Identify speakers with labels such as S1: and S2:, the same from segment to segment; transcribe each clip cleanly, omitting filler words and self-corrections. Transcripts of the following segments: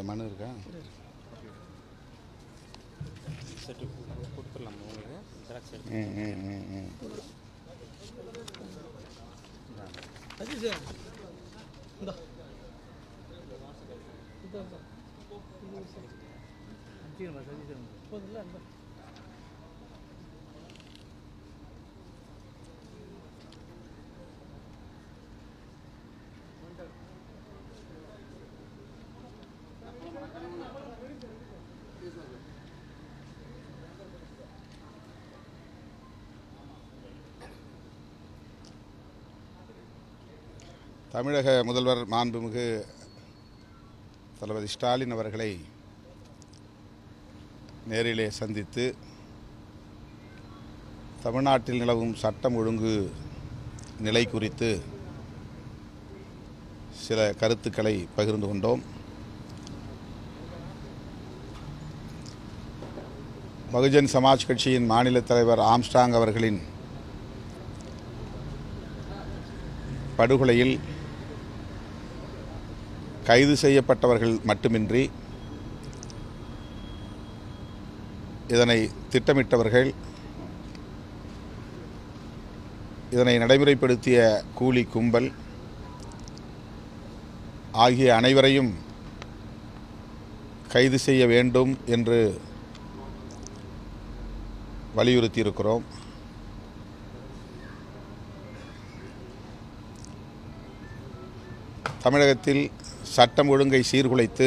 S1: மனு இருக்கா?
S2: கொடுத்துடலாம் உங்களுக்கு ஜெராக்ஸ் எடுத்து.
S1: தமிழக முதல்வர் மாண்புமிகு தளபதி ஸ்டாலின் அவர்களை நேரிலே சந்தித்து தமிழ்நாட்டில் நிலவும் சட்டம் ஒழுங்கு நிலை குறித்து சில கருத்துக்களை பகிர்ந்து கொண்டோம். பகுஜன் சமாஜ் கட்சியின் மாநில தலைவர் ஆம்ஸ்ட்ராங் அவர்களின் படுகொலையில் கைது செய்யப்பட்டவர்கள் மட்டுமின்றி இதனை திட்டமிட்டவர்கள், இதனை நடைமுறைப்படுத்திய கூலி கும்பல் ஆகிய அனைவரையும் கைது செய்ய வேண்டும் என்று வலியுறுத்தியிருக்கிறோம். தமிழகத்தில் சட்டம் ஒழுங்கை சீர்குலைத்து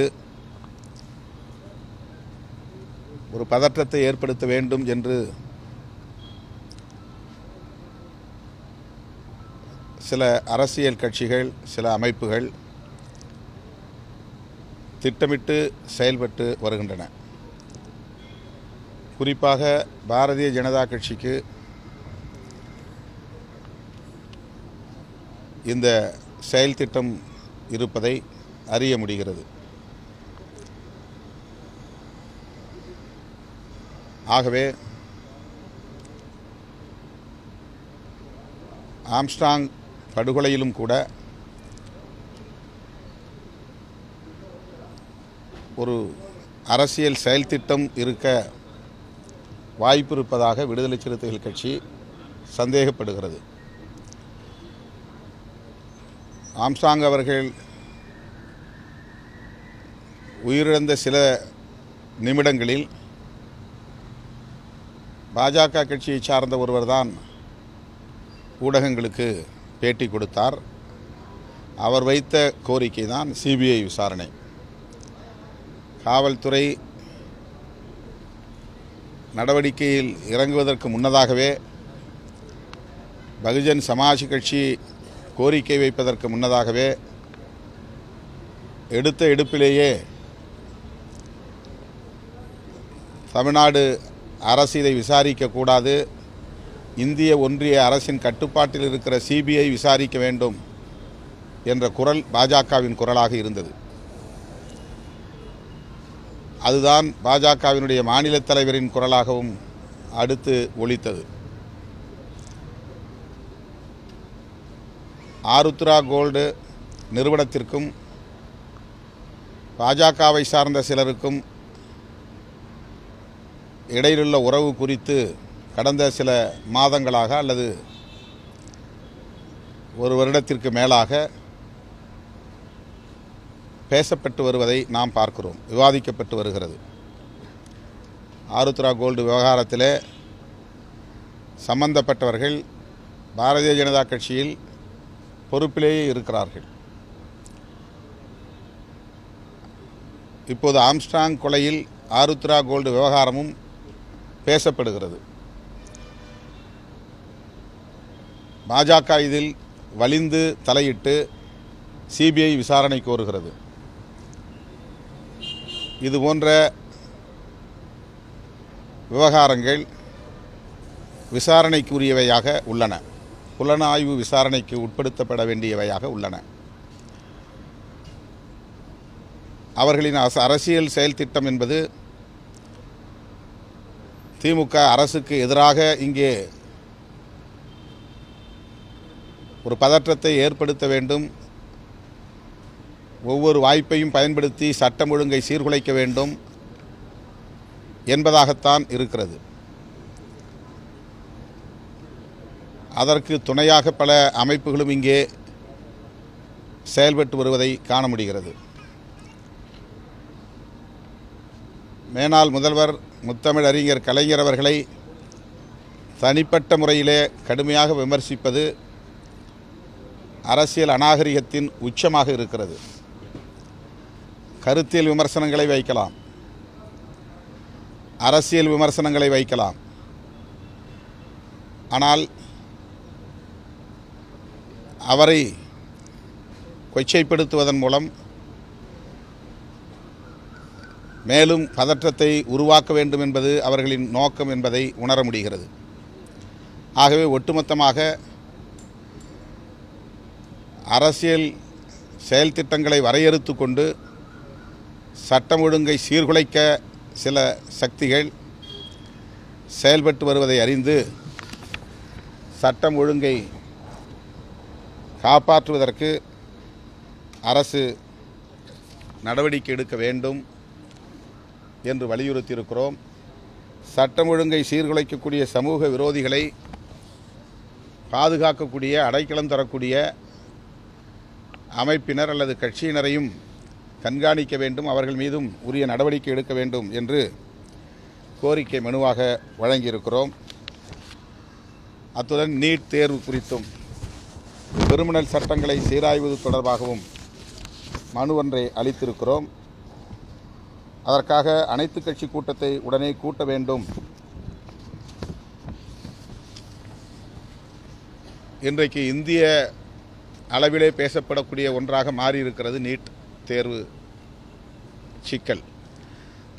S1: ஒரு பதற்றத்தை ஏற்படுத்த வேண்டும் என்று சில அரசியல் கட்சிகள், சில அமைப்புகள் திட்டமிட்டு செயல்பட்டு வருகின்றன. குறிப்பாக பாரதிய ஜனதா கட்சிக்கு இந்த செயல் திட்டம் இருப்பதை அறிய முடிகிறது. ஆகவே ஆம்ஸ்ட்ராங் படுகொலையிலும் கூட ஒரு அரசியல் செயல் திட்டம் இருக்க வாய்ப்பு இருப்பதாக விடுதலை சிறுத்தைகள் கட்சி சந்தேகப்படுகிறது. ஆம்ஸ்ட்ராங் அவர்கள் உயிரிழந்த சில நிமிடங்களில் பாஜக கட்சியை சார்ந்த ஒருவர்தான் ஊடகங்களுக்கு பேட்டி கொடுத்தார். அவர் வைத்த கோரிக்கை தான் சிபிஐ விசாரணை. காவல்துறை நடவடிக்கையில் இறங்குவதற்கு முன்னதாகவே, பகுஜன் சமாஜ் கட்சி கோரிக்கை வைப்பதற்கு முன்னதாகவே எடுத்த எடுப்பிலேயே தமிழ்நாடு அரசு இதை விசாரிக்கக்கூடாது, இந்திய ஒன்றிய அரசின் கட்டுப்பாட்டில் இருக்கிற சிபிஐ விசாரிக்க வேண்டும் என்ற குரல் பாஜகவின் குரலாக இருந்தது. அதுதான் பாஜகவினுடைய மாநில தலைவரின் குரலாகவும் அடுத்து ஒலித்தது. ஆருத்ரா கோல்டு நிறுவனத்திற்கும் பாஜகவை சார்ந்த சிலருக்கும் இடையிலுள்ள உறவு குறித்து கடந்த சில மாதங்களாக அல்லது ஒரு வருடத்திற்கு மேலாக பேசப்பட்டு வருவதை நாம் பார்க்கிறோம், விவாதிக்கப்பட்டு வருகிறது. ஆருத்ரா கோல்டு விவகாரத்திலே சம்பந்தப்பட்டவர்கள் பாரதிய ஜனதா கட்சியில் பொறுப்பிலேயே இருக்கிறார்கள். இப்போது ஆம்ஸ்ட்ராங் கொலையில் ஆருத்ரா கோல்டு விவகாரமும் பேசப்படுகிறது. பாஜக இதில் வலிந்து தலையிட்டு சிபிஐ விசாரணை கோருகிறது. இது போன்ற விவகாரங்கள் விசாரணைக்குரியவையாக உள்ளன, புலனாய்வு விசாரணைக்கு உட்படுத்தப்பட வேண்டியவையாக உள்ளன. அவர்களின் அரசியல் செயல் திட்டம் என்பது திமுக அரசுக்கு எதிராக இங்கே ஒரு பதற்றத்தை ஏற்படுத்த வேண்டும், ஒவ்வொரு வாய்ப்பையும் பயன்படுத்தி சட்டம் ஒழுங்கை சீர்குலைக்க வேண்டும் என்பதாகத்தான் இருக்கிறது. அதற்கு துணையாக பல அமைப்புகளும் இங்கே செயல்பட்டு வருவதை காண முடிகிறது. மேனாள் முதல்வர் முத்தமிழ் அறிஞர் கலைஞர் அவர்களை தனிப்பட்ட முறையிலே கடுமையாக விமர்சிப்பது அரசியல் அநாகரிகத்தின் உச்சமாக இருக்கிறது. கருத்தியல் விமர்சனங்களை வைக்கலாம், அரசியல் விமர்சனங்களை வைக்கலாம். ஆனால் அவரை கொச்சைப்படுத்துவதன் மூலம் மேலும் பதற்றத்தை உருவாக்க வேண்டும் என்பது அவர்களின் நோக்கம் என்பதை உணர முடிகிறது. ஆகவே ஒட்டுமொத்தமாக அரசியல் செயல் திட்டங்களை வரையறுத்து கொண்டு சட்டம் ஒழுங்கை சீர்குலைக்க சில சக்திகள் செயல்பட்டு வருவதை அறிந்து சட்டம் ஒழுங்கை காப்பாற்றுவதற்கு அரசு நடவடிக்கை எடுக்க வேண்டும் என்று வலியுறுத்தியிருக்கிறோம். சட்டம் ஒழுங்கை சீர்குலைக்கக்கூடிய சமூக விரோதிகளை பாதுகாக்கக்கூடிய, அடைக்கலம் தரக்கூடிய அமைப்பினர் அல்லது கட்சியினரையும் கண்காணிக்க வேண்டும், அவர்கள் மீதும் உரிய நடவடிக்கை எடுக்க வேண்டும் என்று கோரிக்கை மனுவாக வழங்கியிருக்கிறோம். அத்துடன் நீட் தேர்வு குறித்தும் கிரிமினல் சட்டங்களை சீராய்வது தொடர்பாகவும் மனு ஒன்றை அளித்திருக்கிறோம். அதற்காக அனைத்து கட்சி கூட்டத்தை உடனே கூட்ட வேண்டும். இன்றைக்கு இந்திய அளவிலே பேசப்படக்கூடிய ஒன்றாக மாறியிருக்கிறது நீட் தேர்வு சிக்கல்.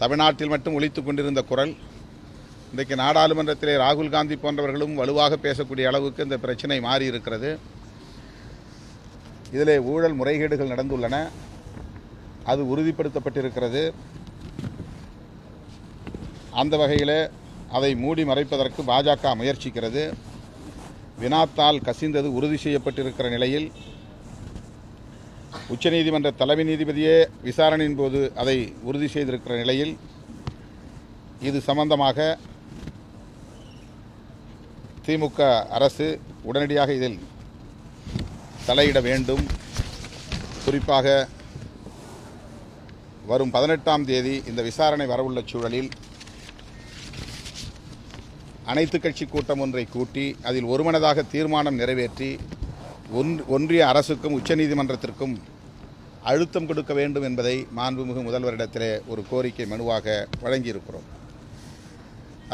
S1: தமிழ்நாட்டில் மட்டும் ஒலித்து கொண்டிருந்த குரல் இன்றைக்கு நாடாளுமன்றத்திலே ராகுல் காந்தி போன்றவர்களும் வலுவாக பேசக்கூடிய அளவுக்கு இந்த பிரச்சனை மாறியிருக்கிறது. இதிலே ஊழல் முறைகேடுகள் நடந்துள்ளன, அது உறுதிப்படுத்தப்பட்டிருக்கிறது. அந்த வகையில் அதை மூடி மறைப்பதற்கு பாஜக முயற்சிக்கிறது. வினாத்தால் கசிந்தது உறுதி செய்யப்பட்டிருக்கிற நிலையில் உச்சநீதிமன்ற தலைமை நீதிபதியே விசாரணையின் போது அதை உறுதி செய்திருக்கிற நிலையில் இது சம்பந்தமாக திமுக அரசு உடனடியாக இதில் தலையிட வேண்டும். குறிப்பாக வரும் 18ஆம் தேதி இந்த விசாரணை வரவுள்ள சூழலில் அனைத்து கட்சி கூட்டம் ஒன்றை கூட்டி அதில் ஒருமனதாக தீர்மானம் நிறைவேற்றி ஒன்றிய அரசுக்கும் உச்சநீதிமன்றத்திற்கும் அழுத்தம் கொடுக்க வேண்டும் என்பதை மாண்புமிகு முதல்வரிடத்திலே ஒரு கோரிக்கை மனுவாக வழங்கியிருக்கிறோம்.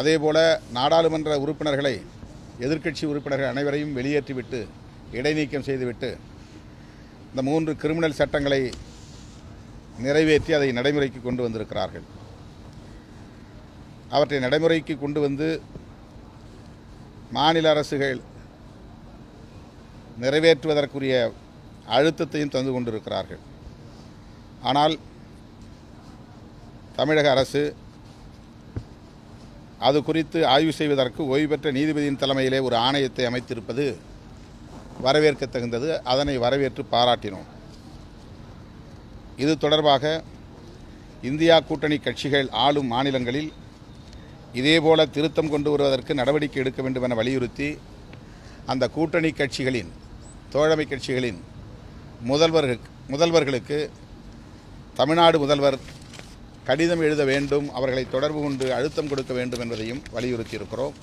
S1: அதேபோல நாடாளுமன்ற உறுப்பினர்களை, எதிர்க்கட்சி உறுப்பினர்கள் அனைவரையும் வெளியேற்றிவிட்டு, இடைநீக்கம் செய்துவிட்டு இந்த 3 கிரிமினல் சட்டங்களை நிறைவேற்றி அதை நடைமுறைக்கு கொண்டு வந்திருக்கிறார்கள். அவற்றை நடைமுறைக்கு கொண்டு வந்து மாநில அரசுகள் நிறைவேற்றுவதற்குரிய அழுத்தத்தையும் தந்து கொண்டிருக்கிறார்கள். ஆனால் தமிழக அரசு அது குறித்து ஆய்வு செய்வதற்கு ஓய்வு பெற்ற நீதிபதியின் தலைமையிலே ஒரு ஆணையத்தை அமைத்திருப்பது வரவேற்க தகுந்தது. அதனை வரவேற்று பாராட்டினோம். இது தொடர்பாக இந்தியா கூட்டணி கட்சிகள் ஆளும் மாநிலங்களில் இதேபோல திருத்தம் கொண்டு வருவதற்கு நடவடிக்கை எடுக்க வேண்டும் என வலியுறுத்தி அந்த கூட்டணி கட்சிகளின், தோழமை கட்சிகளின் முதல்வர்களுக்கு தமிழ்நாடு முதல்வர் கடிதம் எழுத வேண்டும், அவர்களை தொடர்பு கொண்டு அழுத்தம் கொடுக்க வேண்டும் என்பதையும் வலியுறுத்தியிருக்கிறோம்.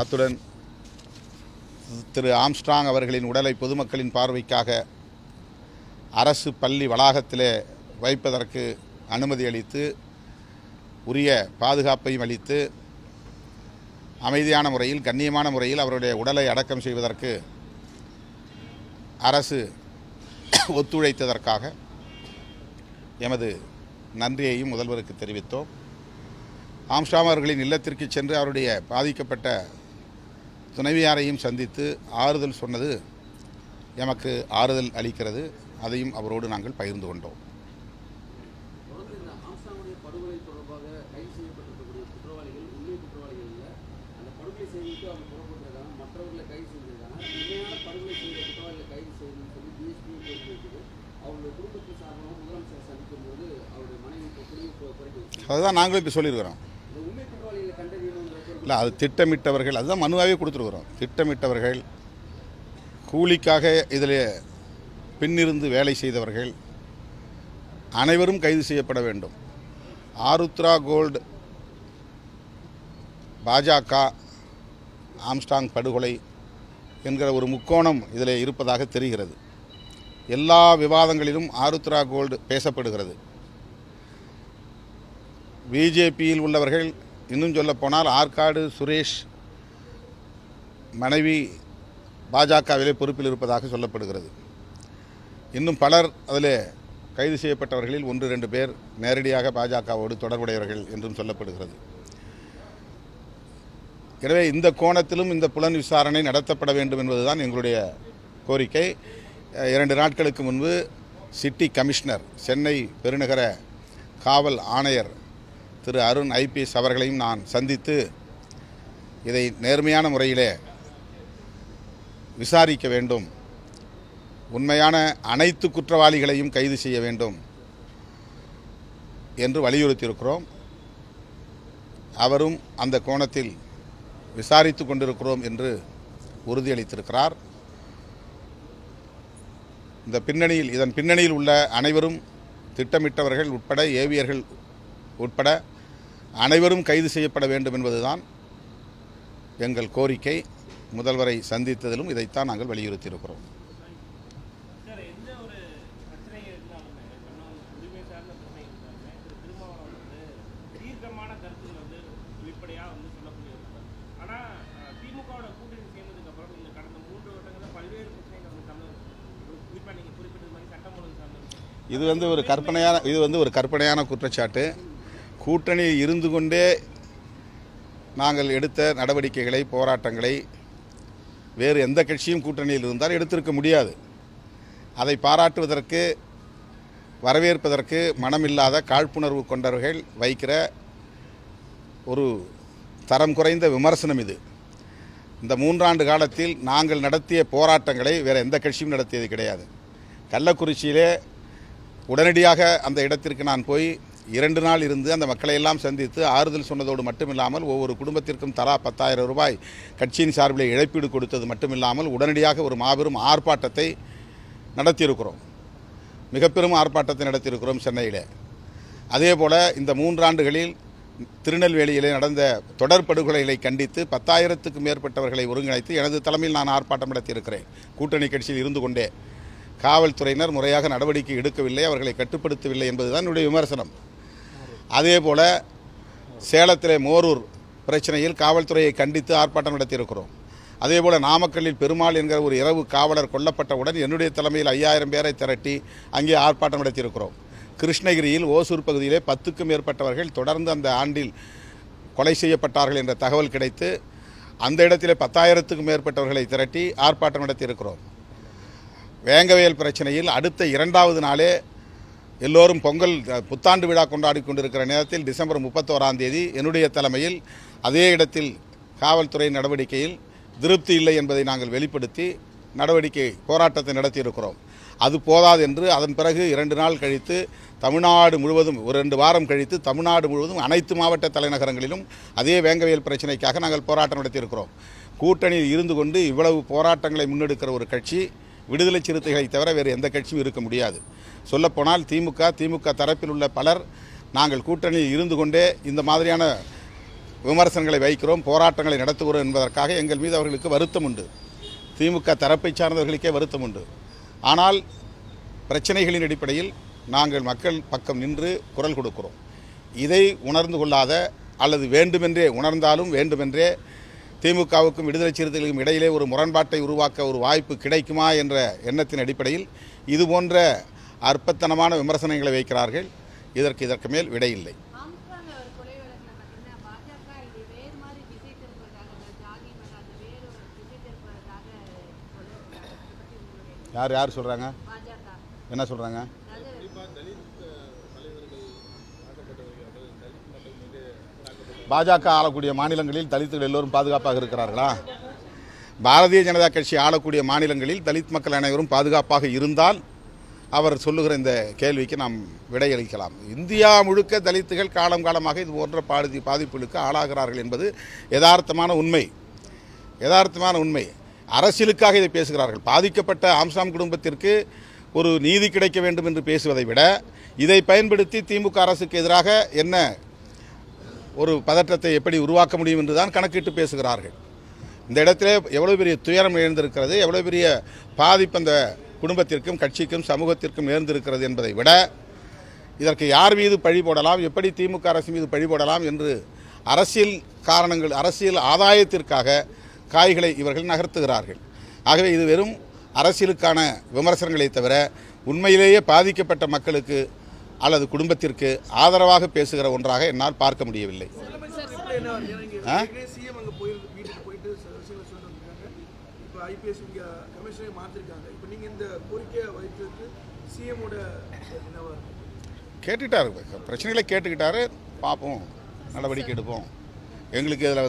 S1: அத்துடன் திரு ஆம்ஸ்ட்ராங் அவர்களின் உடலை பொதுமக்களின் பார்வைக்காக அரசு பள்ளி வளாகத்திலே வைப்பதற்கு அனுமதி அளித்து, உரிய பாதுகாப்பையும் அளித்து, அமைதியான முறையில், கண்ணியமான முறையில் அவருடைய உடலை அடக்கம் செய்வதற்கு அரசு ஒத்துழைத்ததற்காக எமது நன்றியையும் முதல்வருக்கு தெரிவித்தோம். ஆம்ஸ்ட்ராங் அவர்களின் இல்லத்திற்கு சென்று அவருடைய பாதிக்கப்பட்ட துணைவியாரையும் சந்தித்து ஆறுதல் சொன்னது எமக்கு ஆறுதல் அளிக்கிறது. அதையும் அவரோடு நாங்கள் பகிர்ந்து கொண்டோம். அதுதான் நாங்களும் இப்போ சொல்லியிருக்கிறோம். இல்லை, அது திட்டமிட்டவர்கள், அதுதான் மனுவாகவே கொடுத்துருக்குறோம். திட்டமிட்டவர்கள், கூலிக்காக இதில் பின்னிருந்து வேலை செய்தவர்கள் அனைவரும் கைது செய்யப்பட வேண்டும். ஆருத்ரா கோல்டு, பாஜக, ஆம்ஸ்டாங் படுகொலை என்கிற ஒரு முக்கோணம் இதில் இருப்பதாக தெரிகிறது. எல்லா விவாதங்களிலும் ஆருத்ரா கோல்டு பேசப்படுகிறது. பிஜேபியில் உள்ளவர்கள், இன்னும் சொல்லப்போனால் ஆற்காடு சுரேஷ் மனைவி பாஜகவிலே பொறுப்பில் இருப்பதாக சொல்லப்படுகிறது. இன்னும் பலர் அதில் கைது செய்யப்பட்டவர்களில் 1-2 பேர் நேரடியாக பாஜகவோடு தொடர்புடையவர்கள் என்றும் சொல்லப்படுகிறது. எனவே இந்த கோணத்திலும் இந்த புலன் விசாரணை நடத்தப்பட வேண்டும் என்பதுதான் எங்களுடைய கோரிக்கை. 2 நாட்களுக்கு முன்பு சிட்டி கமிஷனர், சென்னை பெருநகர காவல் ஆணையர் திரு அருண் IPS அவர்களையும் நான் சந்தித்து இதை நேர்மையான முறையிலே விசாரிக்க வேண்டும், உண்மையான அனைத்து குற்றவாளிகளையும் கைது செய்ய வேண்டும் என்று வலியுறுத்தியிருக்கிறோம். அவரும் அந்த கோணத்தில் விசாரித்து கொண்டிருக்கிறோம் என்று உறுதியளித்திருக்கிறார். இதன் பின்னணியில் உள்ள அனைவரும், திட்டமிட்டவர்கள் உட்பட, ஏவியர்கள் உட்பட அனைவரும் கைது செய்யப்பட வேண்டும் என்பதுதான் எங்கள் கோரிக்கை. முதல்வரை சந்தித்ததிலும் இதைத்தான் நாங்கள் வலியுறுத்தியிருக்கிறோம். இது ஒரு கற்பனையான குற்றச்சாட்டு. கூட்டணியில் இருந்து கொண்டே நாங்கள் எடுத்த நடவடிக்கைகளை, போராட்டங்களை வேறு எந்த கட்சியும் கூட்டணியில் இருந்தால் எடுத்திருக்க முடியாது. அதை பாராட்டுவதற்கு, வரவேற்பதற்கு மனமில்லாத, காழ்ப்புணர்வு கொண்டவர்கள் வைக்கிற ஒரு தரம் குறைந்த விமர்சனம் இது. இந்த 3 ஆண்டு காலத்தில் நாங்கள் நடத்திய போராட்டங்களை வேறு எந்த கட்சியும் நடத்தியது கிடையாது. கள்ளக்குறிச்சியிலே உடனடியாக அந்த இடத்திற்கு நான் போய் 2 நாள் இருந்து அந்த மக்களை எல்லாம் சந்தித்து ஆறுதல் சொன்னதோடு மட்டுமில்லாமல் ஒவ்வொரு குடும்பத்திற்கும் தலா 10,000 ரூபாய் கட்சியின் சார்பில் இழப்பீடு கொடுத்தது மட்டுமில்லாமல் உடனடியாக ஒரு மாபெரும் ஆர்ப்பாட்டத்தை நடத்தியிருக்கிறோம். மிக பெரும் ஆர்ப்பாட்டத்தை நடத்தியிருக்கிறோம் சென்னையில். அதே போல் இந்த 3 ஆண்டுகளில் திருநெல்வேலியிலே நடந்த தொடர் படுகொலைகளை கண்டித்து 10,000க்கும் மேற்பட்டவர்களை ஒருங்கிணைத்து எனது தலைமையில் நான் ஆர்ப்பாட்டம் நடத்தியிருக்கிறேன். கூட்டணி கட்சியில் இருந்து கொண்டே காவல்துறையினர் முறையாக நடவடிக்கை எடுக்கவில்லை, அவர்களை கட்டுப்படுத்தவில்லை என்பதுதான் என்னுடைய விமர்சனம். அதே போல் சேலத்திலே மோரூர் பிரச்சனையில் காவல்துறையை கண்டித்து ஆர்ப்பாட்டம் நடத்தியிருக்கிறோம். அதே போல் நாமக்கல்லில் பெருமாள் என்கிற ஒரு இரவு காவலர் கொல்லப்பட்டவுடன் என்னுடைய தலைமையில் 5000 பேரை திரட்டி அங்கே ஆர்ப்பாட்டம் நடத்தியிருக்கிறோம். கிருஷ்ணகிரியில் ஓசூர் பகுதியிலே 10க்கும் மேற்பட்டவர்கள் தொடர்ந்து அந்த ஆண்டில் கொலை செய்யப்பட்டார்கள் என்ற தகவல் கிடைத்து அந்த இடத்திலே 10,000க்கும் மேற்பட்டவர்களை திரட்டி ஆர்ப்பாட்டம் நடத்தியிருக்கிறோம். வேங்கவேல் பிரச்சனையில் அடுத்த 2வது நாளே எல்லோரும் பொங்கல் புத்தாண்டு விழா கொண்டாடி கொண்டிருக்கிற நேரத்தில் டிசம்பர் 31ஆம் தேதி என்னுடைய தலைமையில் அதே இடத்தில் காவல்துறை நடவடிக்கையில் திருப்தி இல்லை என்பதை நாங்கள் வெளிப்படுத்தி போராட்டத்தை நடத்தியிருக்கிறோம். அது போதாது என்று அதன் பிறகு 2 நாள் கழித்து தமிழ்நாடு முழுவதும், ஒரு 2 வாரம் கழித்து தமிழ்நாடு முழுவதும் அனைத்து மாவட்ட தலைநகரங்களிலும் அதே வேங்கவேல் பிரச்சனைக்காக நாங்கள் போராட்டம் நடத்தியிருக்கிறோம். கூட்டணியில் இருந்து கொண்டு இவ்வளவு போராட்டங்களை முன்னெடுக்கிற ஒரு கட்சி விடுதலை சிறுத்தைகளை தவிர வேறு எந்த கட்சியும் இருக்க முடியாது. சொல்லப்போனால் திமுக தரப்பில் உள்ள பலர் நாங்கள் கூட்டணியில் இருந்து கொண்டே இந்த மாதிரியான விமர்சனங்களை வைக்கிறோம், போராட்டங்களை நடத்துகிறோம் என்பதற்காக எங்கள் மீது அவர்களுக்கு வருத்தம் உண்டு. திமுக தரப்பை சார்ந்தவர்களுக்கே வருத்தம் உண்டு. ஆனால் பிரச்சனைகளின் அடிப்படையில் நாங்கள் மக்கள் பக்கம் நின்று குரல் கொடுக்கிறோம். இதை உணர்ந்து கொள்ளாத, அல்லது வேண்டுமென்றே, உணர்ந்தாலும் வேண்டுமென்றே திமுகவுக்கும் விடுதலை சிறுத்தைகளுக்கும் இடையிலே ஒரு முரண்பாட்டை உருவாக்க ஒரு வாய்ப்பு கிடைக்குமா என்ற எண்ணத்தின் அடிப்படையில் இதுபோன்ற அற்பத்தனமான விமர்சனங்களை வைக்கிறார்கள். இதற்கு மேல் விடையில்லை. யார் சொல்கிறாங்க? என்ன சொல்கிறாங்க? பாஜக ஆளக்கூடிய மாநிலங்களில் தலித்துகள் எல்லோரும் பாதுகாப்பாக இருக்கிறார்களா? பாரதிய ஜனதா கட்சி ஆளக்கூடிய மாநிலங்களில் தலித் மக்கள் அனைவரும் பாதுகாப்பாக இருந்தால் அவர் சொல்லுகிற இந்த கேள்விக்கு நாம் விடையளிக்கலாம். இந்தியா முழுக்க தலித்துகள் காலம் காலமாக இது போன்ற பாதிப்புகளுக்கு ஆளாகிறார்கள் என்பது யதார்த்தமான உண்மை. அரசியலுக்காக இதை பேசுகிறார்கள். பாதிக்கப்பட்ட ஆம்சாம் குடும்பத்திற்கு ஒரு நீதி கிடைக்க வேண்டும் என்று பேசுவதை விட இதை பயன்படுத்தி திமுக அரசுக்கு எதிராக என்ன ஒரு பதற்றத்தை எப்படி உருவாக்க முடியும் என்று தான் கணக்கிட்டு பேசுகிறார்கள். இந்த இடத்திலே எவ்வளோ பெரிய துயரம் எழுந்திருக்கிறது, எவ்வளோ பெரிய பாதிப்பு அந்த குடும்பத்திற்கும் கட்சிக்கும் சமூகத்திற்கும் நேர்ந்திருக்கிறது என்பதை விட இதற்கு யார் மீது பழி போடலாம், எப்படி திமுக அரசு மீது பழி போடலாம் என்று அரசியல் ஆதாயத்திற்காக காய்களை இவர்கள் நகர்த்துகிறார்கள். ஆகவே இது வெறும் அரசியலுக்கான விமர்சனங்களை தவிர உண்மையிலேயே பாதிக்கப்பட்ட மக்களுக்கு அல்லது குடும்பத்திற்கு ஆதரவாக பேசுகிற ஒன்றாக என்னால் பார்க்க முடியவில்லை. கேட்டுக்கிட்டாரு, பிரச்சனைகளை கேட்டுக்கிட்டாரு. பார்ப்போம், நடவடிக்கை எடுப்போம். எங்களுக்கு இதில்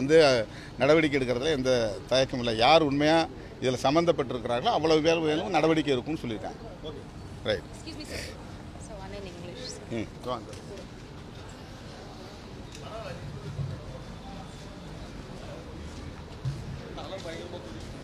S1: நடவடிக்கை எடுக்கிறதுல எந்த தயக்கம் இல்லை. யார் உண்மையாக இதில் சம்மந்தப்பட்டிருக்கிறார்களோ அவ்வளவு பேர் வேணும் நடவடிக்கை இருக்கும்னு சொல்லியிருக்காங்க. ரைட். வாங்க.